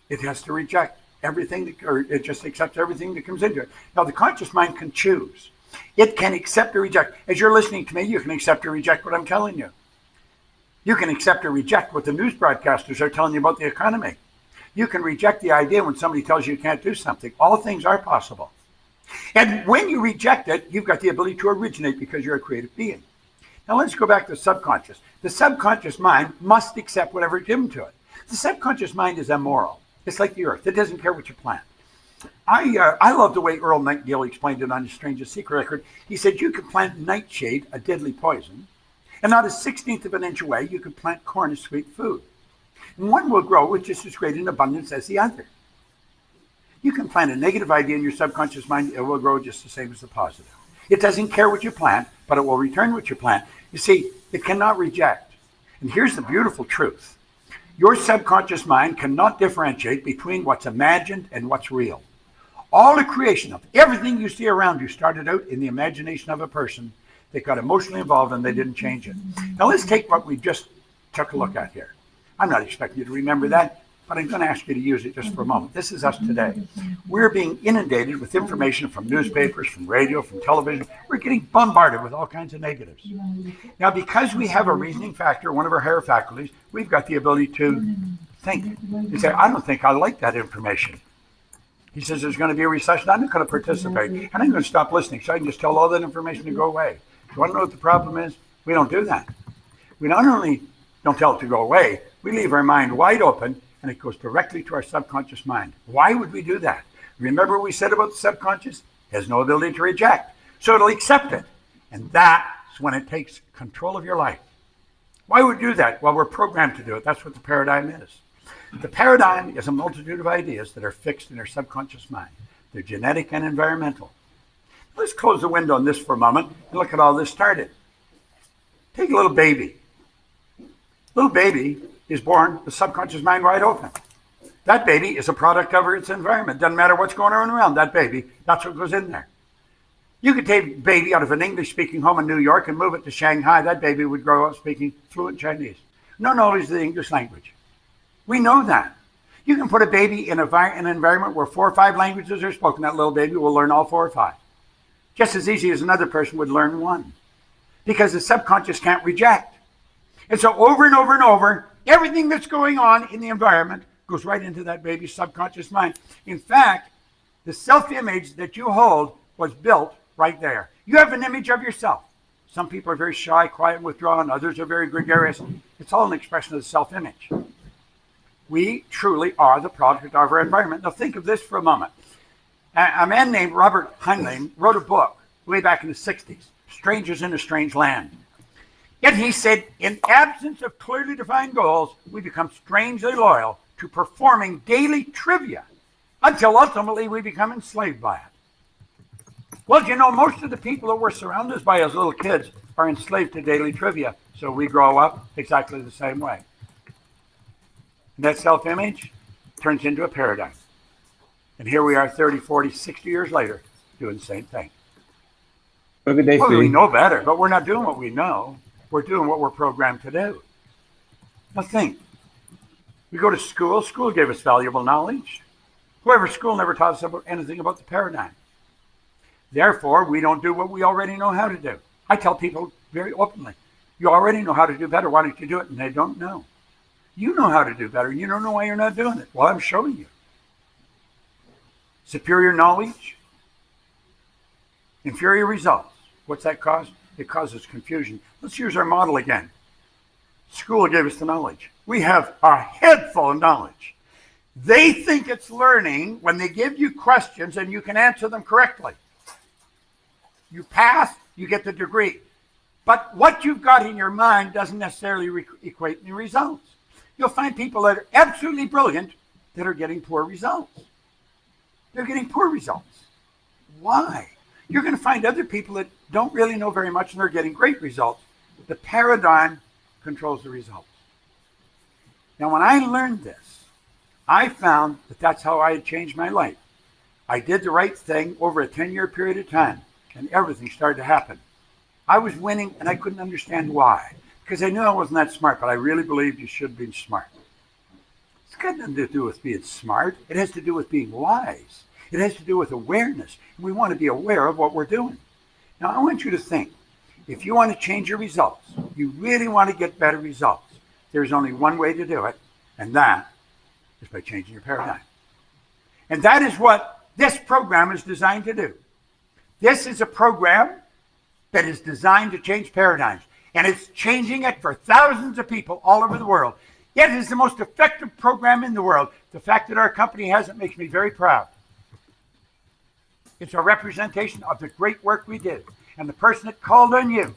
[SPEAKER 3] It has to reject everything, or it just accepts everything that comes into it. Now, the conscious mind can choose. It can accept or reject. As you're listening to me, you can accept or reject what I'm telling you. You can accept or reject what the news broadcasters are telling you about the economy. You can reject the idea when somebody tells you can't do something. All things are possible. And when you reject it, you've got the ability to originate because you're a creative being. Now, let's go back to the subconscious. The subconscious mind must accept whatever is given to it. The subconscious mind is immoral. It's like the earth. It doesn't care what you plant. I love the way Earl Nightingale explained it on his Strangest Secret record. He said you could plant nightshade, a deadly poison, and not a 16th of an inch away, you could plant corn, a sweet food. And one will grow with just as great an abundance as the other. You can plant a negative idea in your subconscious mind, it will grow just the same as the positive. It doesn't care what you plant, but it will return what you plant. You see, it cannot reject. And here's the beautiful truth. Your subconscious mind cannot differentiate between what's imagined and what's real. All the creation of everything you see around you started out in the imagination of a person that got emotionally involved and they didn't change it. Now let's take what we just took a look at here. I'm not expecting you to remember that, but I'm going to ask you to use it just for a moment. This is us today. We're being inundated with information from newspapers, from radio, from television. We're getting bombarded with all kinds of negatives. Now, because we have a reasoning factor, one of our higher faculties, we've got the ability to think. You say, I don't think I like that information. He says there's going to be a recession. I'm not going to participate. And I'm going to stop listening so I can just tell all that information to go away. Do you want to know what the problem is? We don't do that. We not only don't tell it to go away, we leave our mind wide open and it goes directly to our subconscious mind. Why would we do that? Remember what we said about the subconscious? It has no ability to reject. So it'll accept it. And that's when it takes control of your life. Why would we do that? Well, we're programmed to do it. That's what the paradigm is. The paradigm is a multitude of ideas that are fixed in our subconscious mind. They're genetic and environmental. Let's close the window on this for a moment and look at how this started. Take a little baby. Little baby is born with subconscious mind wide open. That baby is a product of its environment. Doesn't matter what's going on around that baby. That's what goes in there. You could take a baby out of an English-speaking home in New York and move it to Shanghai. That baby would grow up speaking fluent Chinese. No knowledge of the English language. We know that. You can put a baby in an environment where 4 or 5 languages are spoken. That little baby will learn all 4 or 5. Just as easy as another person would learn 1. Because the subconscious can't reject. And so over and over and over, everything that's going on in the environment goes right into that baby's subconscious mind. In fact, the self-image that you hold was built right there. You have an image of yourself. Some people are very shy, quiet, and withdrawn. Others are very gregarious. It's all an expression of the self-image. We truly are the product of our environment. Now think of this for a moment. A man named Robert Heinlein wrote a book way back in the 60s, Strangers in a Strange Land. Yet he said, in absence of clearly defined goals, we become strangely loyal to performing daily trivia until ultimately we become enslaved by it. Well, you know, most of the people that we're surrounded by as little kids are enslaved to daily trivia. So we grow up exactly the same way. And that self-image turns into a paradigm. And here we are 30, 40, 60 years later doing the same thing.
[SPEAKER 1] Have a good day,
[SPEAKER 3] Well,
[SPEAKER 1] sweetie.
[SPEAKER 3] we know better, but we're not doing what we know. We're doing what we're programmed to do. Now think. We go to school. School gave us valuable knowledge. However, school never taught us anything about the paradigm. Therefore, we don't do what we already know how to do. I tell people very openly, you already know how to do better. Why don't you do it? And they don't know. You know how to do better. You don't know why you're not doing it. Well, I'm showing you. Superior knowledge, inferior results. What's that cause? It causes confusion. Let's use our model again. School gave us the knowledge. We have our head full of knowledge. They think it's learning when they give you questions and you can answer them correctly. You pass, you get the degree. But what you've got in your mind doesn't necessarily equate in results. You'll find people that are absolutely brilliant that are getting poor results. They're getting poor results. Why? You're going to find other people that don't really know very much and they're getting great results. The paradigm controls the results. Now, when I learned this, I found that that's how I had changed my life. I did the right thing over a 10-year period of time, and everything started to happen. I was winning, and I couldn't understand why. Because I knew I wasn't that smart, but I really believed you should be smart. It's got nothing to do with being smart. It has to do with being wise. It has to do with awareness. We want to be aware of what we're doing. Now, I want you to think. If you want to change your results, you really want to get better results, there's only one way to do it, and that is by changing your paradigm. And that is what this program is designed to do. This is a program that is designed to change paradigms, and it's changing it for thousands of people all over the world. Yet it is the most effective program in the world. The fact that our company has it makes me very proud. It's a representation of the great work we did. And the person that called on you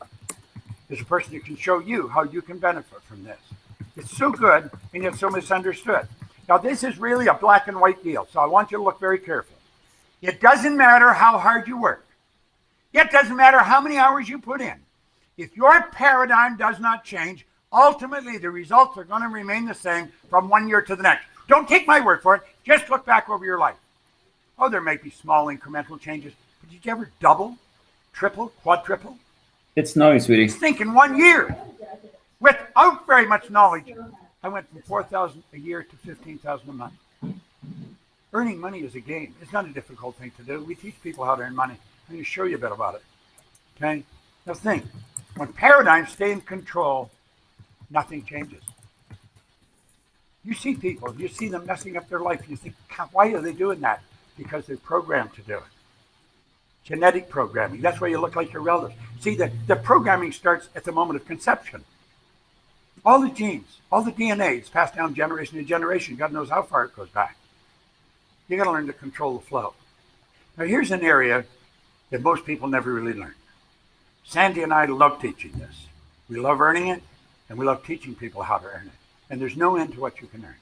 [SPEAKER 3] is a person who can show you how you can benefit from this. It's so good and yet so misunderstood. Now, this is really a black and white deal, so I want you to look very carefully. It doesn't matter how hard you work. It doesn't matter how many hours you put in. If your paradigm does not change, ultimately the results are going to remain the same from one year to the next. Don't take my word for it. Just look back over your life. Oh, there may be small incremental changes, but did you ever double, triple, quadruple?
[SPEAKER 1] It's snowing, sweetie.
[SPEAKER 3] Think in 1 year, without very much knowledge, I went from $4,000 a year to $15,000 a month. Earning money is a game. It's not a difficult thing to do. We teach people how to earn money. I'm going to show you a bit about it. Okay? Now think, when paradigms stay in control, nothing changes. You see people, you see them messing up their life, you think, why are they doing that? Because they're programmed to do it. Genetic programming. That's why you look like your relatives. See, the programming starts at the moment of conception. All the genes, all the DNA, it's passed down generation to generation. God knows how far it goes back. You got to learn to control the flow. Now, here's an area that most people never really learn. Sandy and I love teaching this. We love earning it, and we love teaching people how to earn it. And there's no end to what you can earn.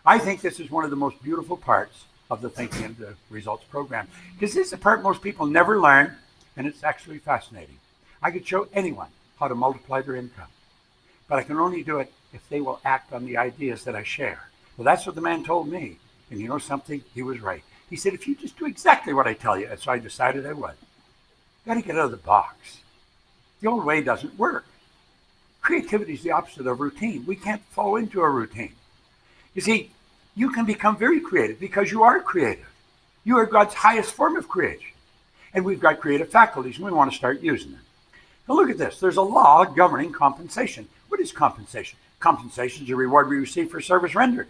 [SPEAKER 3] I think this is one of the most beautiful parts of the Thinking and the Results program. Because this is the part most people never learn, and it's actually fascinating. I could show anyone how to multiply their income, but I can only do it if they will act on the ideas that I share. Well, that's what the man told me. And you know something? He was right. He said, if you just do exactly what I tell you, and so I decided I would. You got to get out of the box. The old way doesn't work. Creativity is the opposite of routine. We can't fall into a routine. You see, you can become very creative because you are creative. You are God's highest form of creation. And we've got creative faculties, and we want to start using them. Now look at this. There's a law governing compensation. What is compensation? Compensation is a reward we receive for service rendered.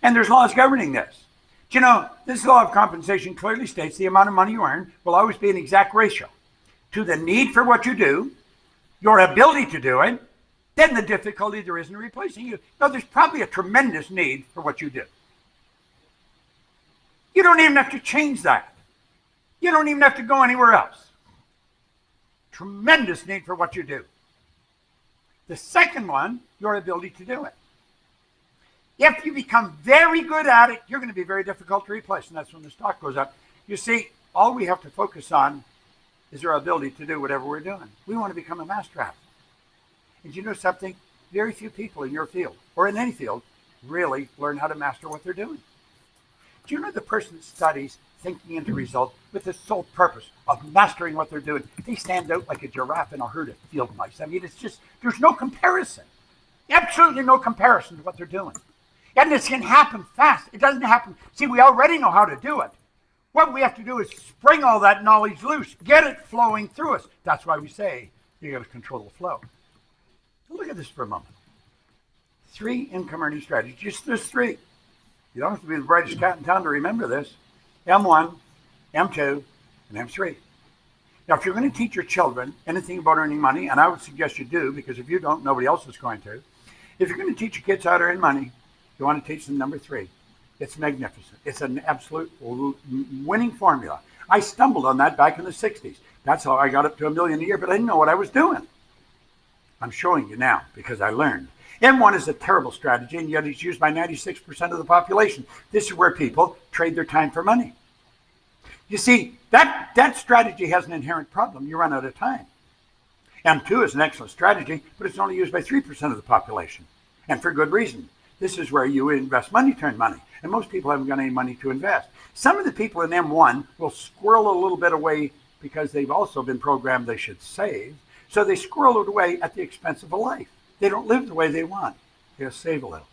[SPEAKER 3] And there's laws governing this. Do you know, this law of compensation clearly states the amount of money you earn will always be an exact ratio to the need for what you do, your ability to do it, then the difficulty there is in replacing you. Now, there's probably a tremendous need for what you do. You don't even have to change that. You don't even have to go anywhere else. Tremendous need for what you do. The second one, your ability to do it. If you become very good at it, you're going to be very difficult to replace, and that's when the stock goes up. You see, all we have to focus on is our ability to do whatever we're doing. We want to become a master at it. And you know something? Very few people in your field, or in any field, really learn how to master what they're doing. Do you know the person that studies thinking into results with the sole purpose of mastering what they're doing? They stand out like a giraffe in a herd of field mice. I mean, it's just, there's no comparison. Absolutely no comparison to what they're doing. And this can happen fast. It doesn't happen. See, we already know how to do it. What we have to do is spring all that knowledge loose, get it flowing through us. That's why we say you got to control the flow. So look at this for a moment. 3 income earning strategies. Just there's 3. You don't have to be the brightest cat in town to remember this. M1, M2, and M3. Now, if you're going to teach your children anything about earning money, and I would suggest you do, because if you don't, nobody else is going to. If you're going to teach your kids how to earn money, you want to teach them number 3. It's magnificent. It's an absolute winning formula. I stumbled on that back in the 60s. That's how I got up to $1 million a year, but I didn't know what I was doing. I'm showing you now because I learned. M1 is a terrible strategy, and yet it's used by 96% of the population. This is where people trade their time for money. You see, that strategy has an inherent problem. You run out of time. M2 is an excellent strategy, but it's only used by 3% of the population, and for good reason. This is where you invest money to earn money, and most people haven't got any money to invest. Some of the people in M1 will squirrel a little bit away because they've also been programmed they should save, so they squirrel it away at the expense of a life. They don't live the way they want. They'll save a little.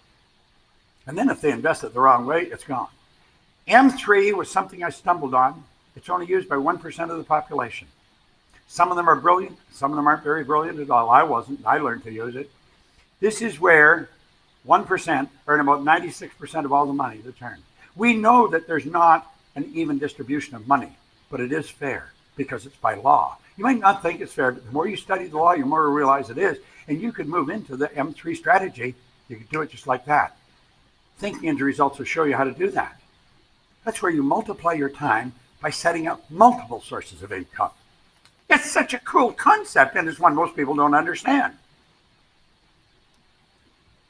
[SPEAKER 3] And then if they invest it the wrong way, it's gone. M3 was something I stumbled on. It's only used by 1% of the population. Some of them are brilliant. Some of them aren't very brilliant at all. I wasn't. I learned to use it. This is where 1% earn about 96% of all the money that's earned. We know that there's not an even distribution of money, but it is fair because it's by law. You might not think it's fair, but the more you study the law, the more you realize it is. And you could move into the M3 strategy. You could do it just like that. Thinking into results will show you how to do that. That's where you multiply your time by setting up multiple sources of income. It's such a cool concept, and it's one most people don't understand.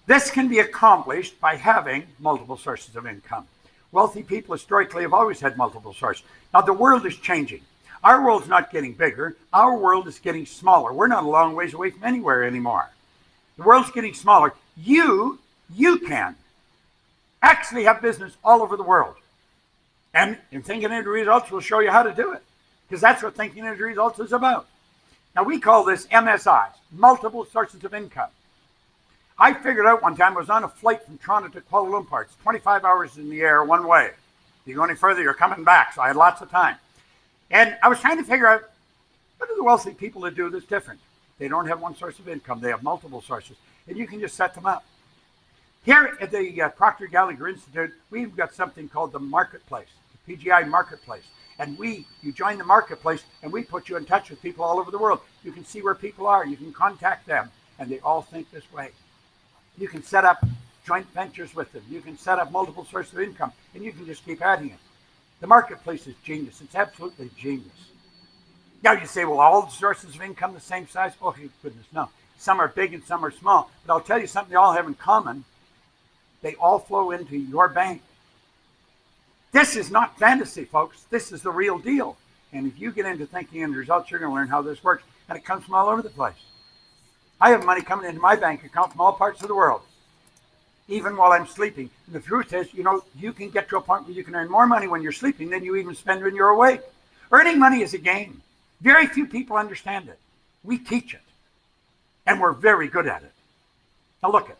[SPEAKER 3] This can be accomplished by having multiple sources of income. Wealthy people historically have always had multiple sources. Now, the world is changing. Our world's not getting bigger. Our world is getting smaller. We're not a long ways away from anywhere anymore. The world's getting smaller. You can actually have business all over the world. And in Thinking Into Results, we'll show you how to do it, because that's what Thinking Into Results is about. Now, we call this MSIs, multiple sources of income. I figured out one time, I was on a flight from Toronto to Kuala Lumpur. It's 25 hours in the air one way. If you go any further, you're coming back. So I had lots of time. And I was trying to figure out, what are the wealthy people that do this different? They don't have one source of income. They have multiple sources. And you can just set them up. Here at the Proctor Gallagher Institute, we've got something called the Marketplace, the PGI Marketplace. And you join the Marketplace, and we put you in touch with people all over the world. You can see where people are. You can contact them. And they all think this way. You can set up joint ventures with them. You can set up multiple sources of income, and you can just keep adding it. The Marketplace is genius. It's absolutely genius. Now you say, well, all the sources of income the same size? Oh, goodness, no. Some are big and some are small. But I'll tell you something they all have in common. They all flow into your bank. This is not fantasy, folks. This is the real deal. And if you get into Thinking Into Results, you're going to learn how this works. And it comes from all over the place. I have money coming into my bank account from all parts of the world, even while I'm sleeping. And the truth is, you can get to a point where you can earn more money when you're sleeping than you even spend when you're awake. Earning money is a game. Very few people understand it. We teach it, and we're very good at it. Now look at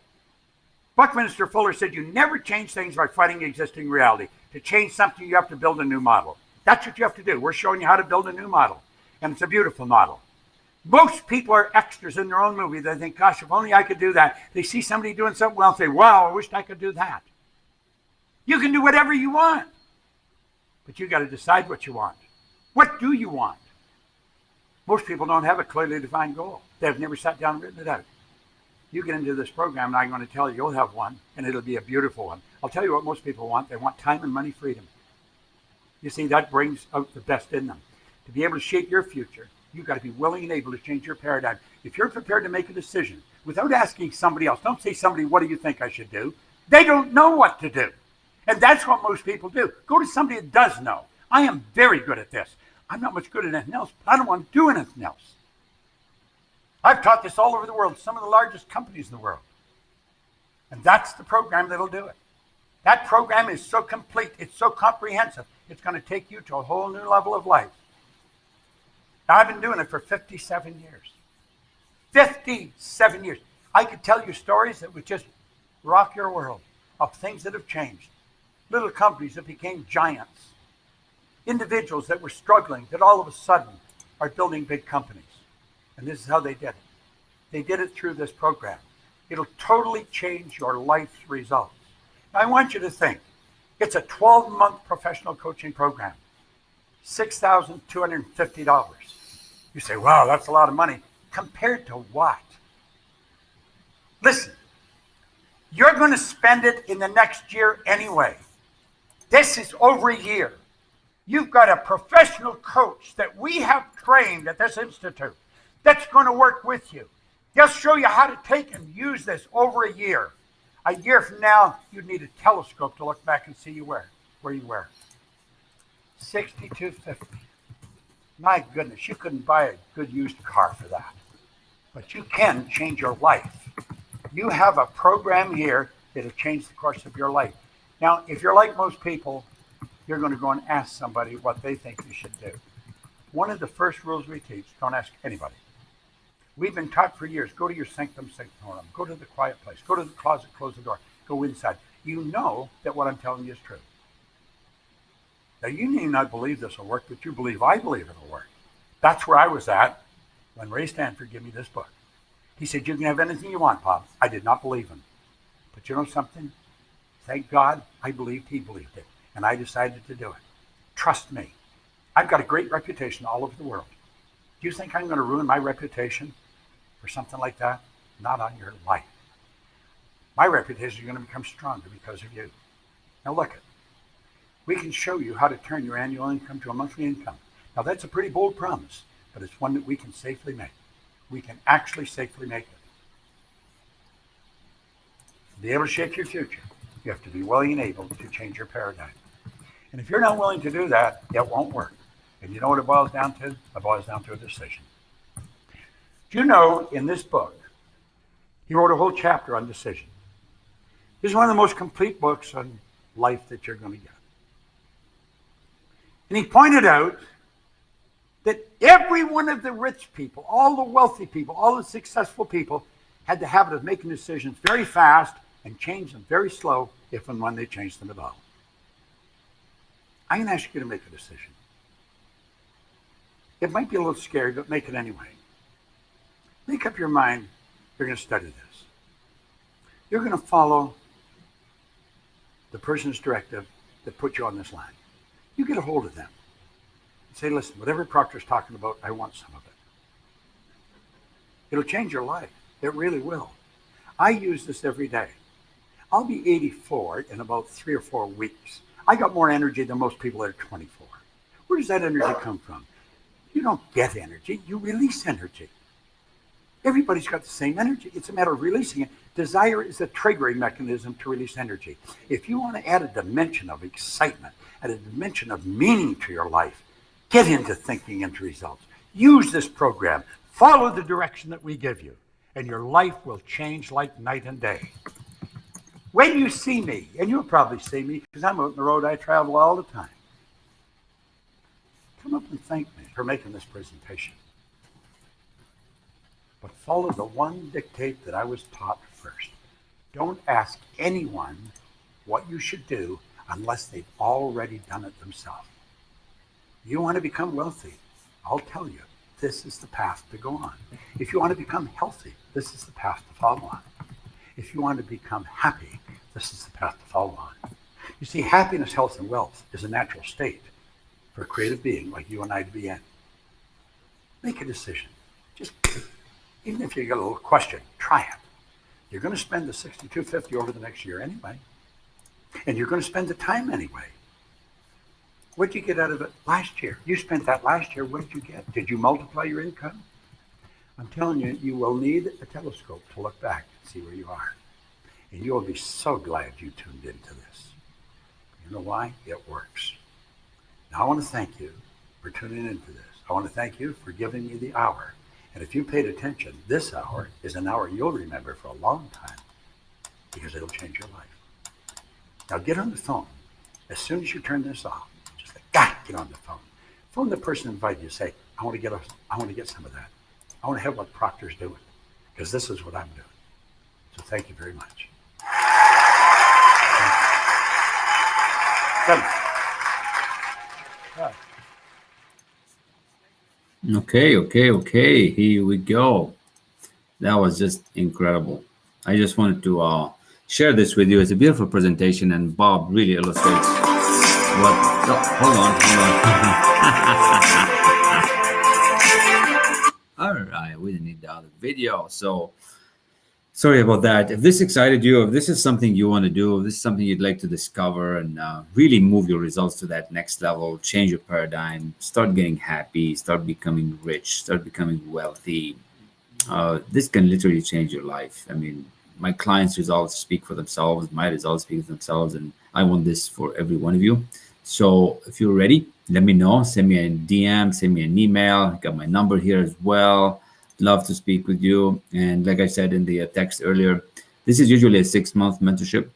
[SPEAKER 3] Buckminster Fuller said you never change things by fighting existing reality. To change something, you have to build a new model. That's what you have to do. We're showing you how to build a new model, and it's a beautiful model. Most people are extras in their own movie. They think, gosh, if only I could do that. They see somebody doing something well and say, wow, I wish I could do that. You can do whatever you want, but you got to decide what you want. What do you want? Most people don't have a clearly defined goal. They've never sat down and written it out. You get into this program, and I'm going to tell you, you'll have one, and it'll be a beautiful one. I'll tell you what most people want. They want time and money freedom. You see, that brings out the best in them. To be able to shape your future, you've got to be willing and able to change your paradigm. If you're prepared to make a decision without asking somebody else, don't say somebody, what do you think I should do? They don't know what to do. And that's what most people do. Go to somebody that does know. I am very good at this. I'm not much good at anything else, but I don't want to do anything else. I've taught this all over the world, some of the largest companies in the world. And that's the program that'll do it. That program is so complete, it's so comprehensive, it's going to take you to a whole new level of life. Now, I've been doing it for 57 years. 57 years. I could tell you stories that would just rock your world of things that have changed. Little companies that became giants. Individuals that were struggling that all of a sudden are building big companies. And this is how they did it. They did it through this program. It'll totally change your life's results. Now, I want you to think. It's a 12-month professional coaching program. $6,250. You say, wow, that's a lot of money. Compared to what? Listen, you're going to spend it in the next year anyway. This is over a year. You've got a professional coach that we have trained at this institute that's going to work with you. They'll show you how to take and use this over a year. A year from now, you'd need a telescope to look back and see you where you were. $6,250. My goodness, you couldn't buy a good used car for that. But you can change your life. You have a program here that'll change the course of your life. Now, if you're like most people, you're going to go and ask somebody what they think you should do. One of the first rules we teach, don't ask anybody. We've been taught for years, go to your sanctum sanctorum, go to the quiet place, go to the closet, close the door, go inside. You know that what I'm telling you is true. Now, you may not believe this will work, but you believe I believe it'll work. That's where I was at when Ray Stanford gave me this book. He said, you can have anything you want, Bob. I did not believe him. But you know something? Thank God I believed he believed it. And I decided to do it. Trust me. I've got a great reputation all over the world. Do you think I'm going to ruin my reputation for something like that? Not on your life. My reputation is going to become stronger because of you. Now look it. We can show you how to turn your annual income to a monthly income. Now that's a pretty bold promise, but it's one that we can safely make. We can actually safely make it. To be able to shape your future, you have to be willing and able to change your paradigm. And if you're not willing to do that, it won't work. And you know what it boils down to? It boils down to a decision. Do you know in this book, he wrote a whole chapter on decision. This is one of the most complete books on life that you're going to get. And he pointed out that every one of the rich people, all the wealthy people, all the successful people had the habit of making decisions very fast and change them very slow if and when they changed them at all. I'm going to ask you to make a decision. It might be a little scary, but make it anyway. Make up your mind, you're going to study this. You're going to follow the person's directive that put you on this line. You get a hold of them. And say, listen, whatever Proctor's talking about, I want some of it. It'll change your life. It really will. I use this every day. I'll be 84 in about 3 or 4 weeks. I got more energy than most people that are 24. Where does that energy come from? You don't get energy, you release energy. Everybody's got the same energy. It's a matter of releasing it. Desire is a triggering mechanism to release energy. If you want to add a dimension of excitement, add a dimension of meaning to your life, get into thinking into results. Use this program. Follow the direction that we give you, and your life will change like night and day. When you see me, and you'll probably see me because I'm out on the road, I travel all the time. Come up and thank me for making this presentation. But follow the one dictate that I was taught first. Don't ask anyone what you should do unless they've already done it themselves. You want to become wealthy, I'll tell you, this is the path to go on. If you want to become healthy, this is the path to follow on. If you want to become happy, this is the path to follow on. You see, happiness, health, and wealth is a natural state for a creative being like you and I to be in. Make a decision. Just, even if you get a little question, try it. You're going to spend the $62.50 over the next year anyway. And you're going to spend the time anyway. What did you get out of it last year? You spent that last year. What did you get? Did you multiply your income? I'm telling you, you will need a telescope to look back and see where you are. And you will be so glad you tuned into this. You know why? It works. Now, I want to thank you for tuning into this. I want to thank you for giving me the hour. And if you paid attention, this hour is an hour you'll remember for a long time because it'll change your life. Now, get on the phone. As soon as you turn this off, just like, get on the phone. Phone the person who invited you. Say, I want to get some of that. I want to have what Proctor's doing because this is what I'm doing. So thank you very much. Come.
[SPEAKER 1] Okay. Here we go. That was just incredible. I just wanted to share this with you. It's a beautiful presentation, and Bob really illustrates what. Oh, hold on. All right, we didn't need the other video, so sorry about that. If this excited you, if this is something you want to do, if this is something you'd like to discover and really move your results to that next level, change your paradigm, start getting happy, start becoming rich, start becoming wealthy, this can literally change your life. I mean, my clients' results speak for themselves, my results speak for themselves, and I want this for every one of you. So if you're ready, let me know. Send me a DM, send me an email. I got my number here as well. Love to speak with you. And like I said in the text earlier, this is usually a 6-month mentorship.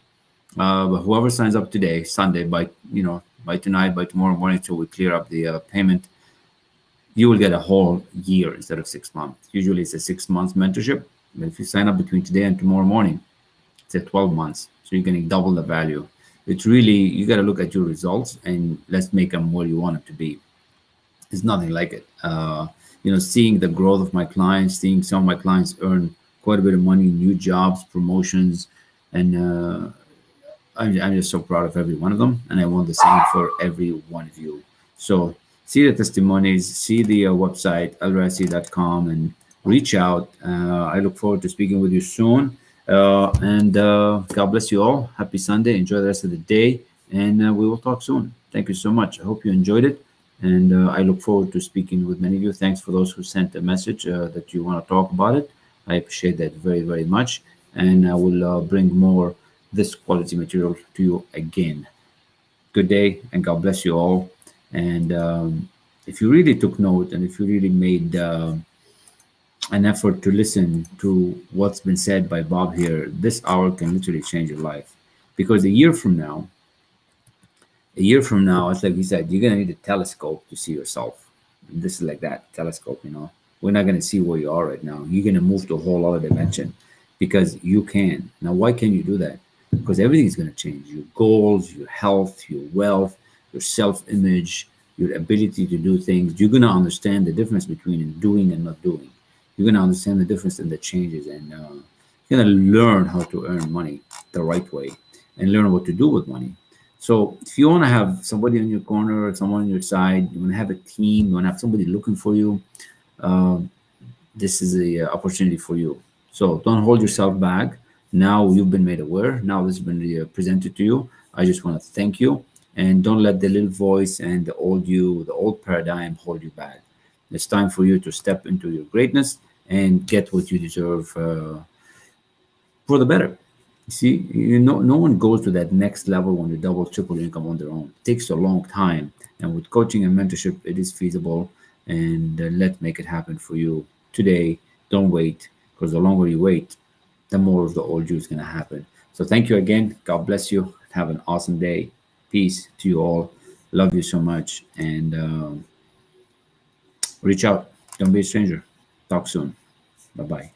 [SPEAKER 1] But whoever signs up today, Sunday, by tonight, by tomorrow morning, till we clear up the payment, you will get a whole year instead of 6 months. Usually it's a 6 month mentorship. But if you sign up between today and tomorrow morning, it's at 12 months. So you're getting double the value. It's really, you got to look at your results and let's make them where you want them to be. There's nothing like it. Seeing the growth of my clients, seeing some of my clients earn quite a bit of money, new jobs, promotions, and I'm just so proud of every one of them. And I want the same for every one of you. So see the testimonies, see the website, El-Rassi.com, and reach out. I look forward to speaking with you soon. And God bless you all. Happy Sunday. Enjoy the rest of the day. And we will talk soon. Thank you so much. I hope you enjoyed it. And I look forward to speaking with many of you. Thanks for those who sent a message that you want to talk about it. I appreciate that very, very much. And I will bring more this quality material to you again. Good day, and God bless you all. And if you really took note and if you really made an effort to listen to what's been said by Bob here, this hour can literally change your life. Because a year from now, it's like he said, you're going to need a telescope to see yourself. And this is like that telescope, We're not going to see where you are right now. You're going to move to a whole other dimension because you can. Now, why can you do that? Because everything is going to change. Your goals, your health, your wealth, your self-image, your ability to do things. You're going to understand the difference between doing and not doing. You're going to understand the difference in the changes. And you're going to learn how to earn money the right way and learn what to do with money. So if you want to have somebody on your corner, someone on your side, you want to have a team, you want to have somebody looking for you, this is the opportunity for you. So don't hold yourself back. Now you've been made aware. Now this has been presented to you. I just want to thank you. And don't let the little voice and the old paradigm hold you back. It's time for you to step into your greatness and get what you deserve for the better. See, no one goes to that next level when they double, triple income on their own. It takes a long time. And with coaching and mentorship, it is feasible. And let's make it happen for you today. Don't wait, because the longer you wait, the more of the old you is going to happen. So thank you again. God bless you. Have an awesome day. Peace to you all. Love you so much. And reach out. Don't be a stranger. Talk soon. Bye-bye.